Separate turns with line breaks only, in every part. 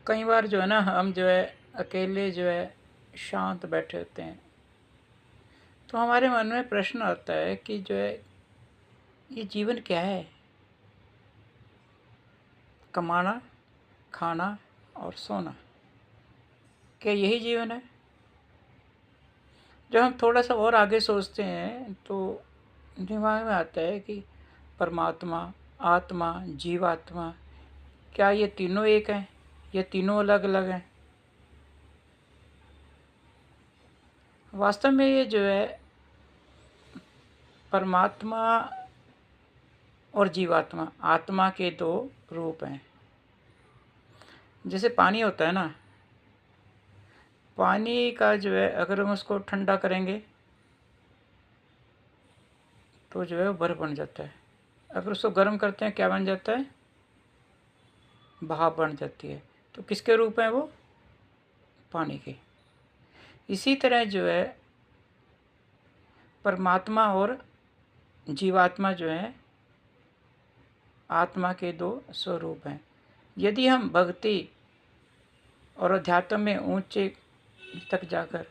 कई बार जो है ना, हम जो है अकेले जो है शांत बैठे होते हैं, तो हमारे मन में प्रश्न आता है कि जो है ये जीवन क्या है। कमाना, खाना और सोना, क्या यही जीवन है? जब हम थोड़ा सा और आगे सोचते हैं तो दिमाग में आता है कि परमात्मा, आत्मा, जीवात्मा, क्या ये तीनों एक हैं? ये तीनों अलग अलग हैं? वास्तव में ये जो है परमात्मा और जीवात्मा, आत्मा के दो रूप हैं। जैसे पानी होता है ना, पानी का जो है अगर हम उसको ठंडा करेंगे तो जो है वो बर्फ़ बन जाता है। अगर उसको गर्म करते हैं क्या बन जाता है? भाप बन जाती है। तो किसके रूप हैं वो? पानी के। इसी तरह जो है परमात्मा और जीवात्मा जो है आत्मा के दो स्वरूप हैं। यदि हम भक्ति और अध्यात्म में ऊंचे तक जाकर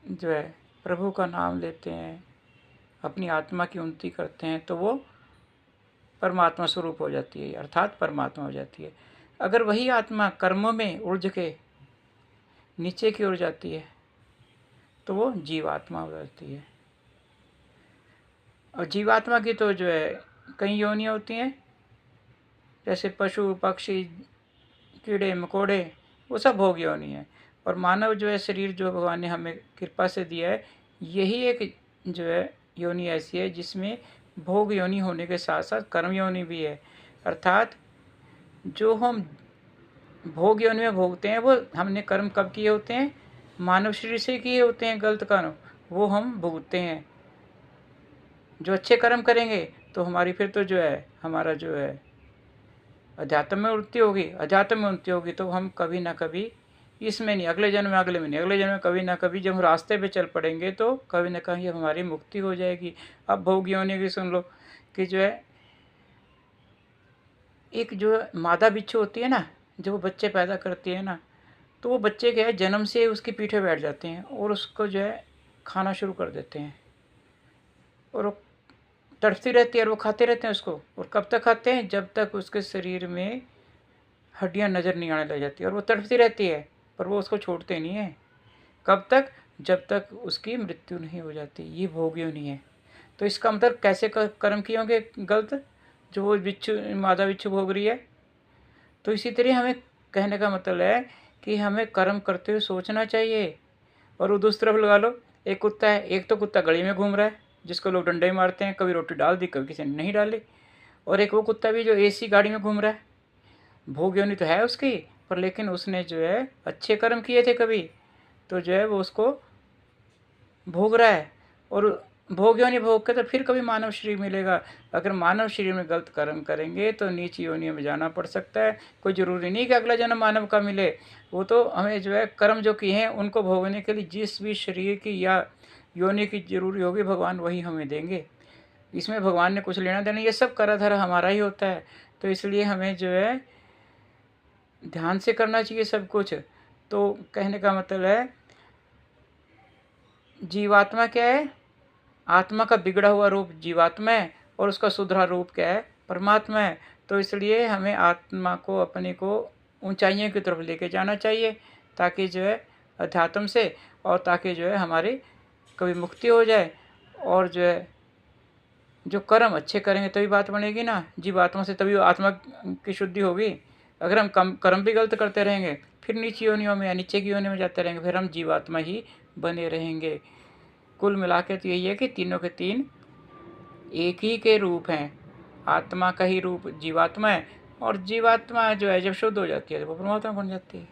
जो है प्रभु का नाम लेते हैं, अपनी आत्मा की उन्नति करते हैं, तो वो परमात्मा स्वरूप हो जाती है, अर्थात परमात्मा हो जाती है। अगर वही आत्मा कर्मों में उलझ के नीचे की ओर जाती है तो वो जीवात्मा हो जाती है। और जीवात्मा की तो जो है कई योनियाँ होती हैं, जैसे पशु पक्षी कीड़े मकोड़े, वो सब भोग योनि है। और मानव जो है शरीर जो भगवान ने हमें कृपा से दिया है, यही एक जो है योनि ऐसी है जिसमें भोग योनि होने के साथ साथ कर्म योनि भी है। अर्थात जो हम भोग योनि में भोगते हैं वो हमने कर्म कब किए होते हैं? मानव शरीर से किए होते हैं गलत कर्म, वो हम भुगतते हैं। जो अच्छे कर्म करेंगे तो हमारी फिर तो जो है हमारा जो है अध्यात्म में उन्नति होगी, अध्यात्म में उन्नति होगी तो हम कभी ना कभी इसमें नहीं, अगले जन्म में, अगले में नहीं, अगले जन्म में कभी ना कभी जब हम रास्ते पे चल पड़ेंगे तो कभी ना कहीं हमारी मुक्ति हो जाएगी। अब भोग योनि की सुन लो कि जो है एक जो मादा बिच्छू होती है ना, जो वो बच्चे पैदा करती है ना, तो वो बच्चे क्या है जन्म से उसके पीछे बैठ जाते हैं और उसको जो है खाना शुरू कर देते हैं और वो तड़पती रहती है और वो खाते रहते हैं उसको। और कब तक खाते हैं? जब तक उसके शरीर में हड्डियां नज़र नहीं आने लग जाती है। और वो तड़पती रहती है पर वो उसको छोड़ते नहीं है। कब तक? जब तक उसकी मृत्यु नहीं हो जाती। ये भोग योनि है। तो इसका मतलब कैसे कर्म किए होंगे गलत, जो वो बिच्छू मादा बिच्छू भोग रही है। तो इसी तरह हमें कहने का मतलब है कि हमें कर्म करते हुए सोचना चाहिए। और वो दूसरी तरफ लगा लो, एक कुत्ता है, एक तो कुत्ता गली में घूम रहा है जिसको लोग डंडे मारते हैं, कभी रोटी डाल दी कभी किसी ने नहीं डाली। और एक वो कुत्ता भी जो एसी गाड़ी में घूम रहा है, भोग योनि तो है उसकी, पर लेकिन उसने जो है अच्छे कर्म किए थे कभी, तो जो है वो उसको भोग रहा है। और भोग योनि भोग के तो फिर कभी मानव शरीर मिलेगा। अगर मानव शरीर में गलत कर्म करेंगे तो नीच योनियों में जाना पड़ सकता है। कोई ज़रूरी नहीं कि अगला जन्म मानव का मिले, वो तो हमें जो है कर्म जो किए हैं उनको भोगने के लिए जिस भी शरीर की या योनि की जरूरी होगी भगवान वही हमें देंगे। इसमें भगवान ने कुछ लेना देना, ये सब कराधार हमारा ही होता है। तो इसलिए हमें जो है ध्यान से करना चाहिए सब कुछ। तो कहने का मतलब है जीवात्मा क्या है? आत्मा का बिगड़ा हुआ रूप जीवात्मा है और उसका सुधरा रूप क्या है? परमात्मा है। तो इसलिए हमें आत्मा को अपने को ऊंचाइयों की तरफ लेके जाना चाहिए, ताकि जो है अध्यात्म से, और ताकि जो है हमारी कभी मुक्ति हो जाए। और जो है जो कर्म अच्छे करेंगे तभी बात बनेगी ना जीवात्मा से, तभी आत्मा की शुद्धि होगी। अगर हम कम कर्म भी गलत करते रहेंगे फिर नीची योनियों में या नीचे की योनि में जाते रहेंगे, फिर हम जीवात्मा ही बने रहेंगे। कुल मिला के तो यही है कि तीनों के तीन एक ही के रूप हैं। आत्मा का ही रूप जीवात्मा है और जीवात्मा जो है जब शुद्ध हो जाती है तो वो परमात्मा बन जाती है।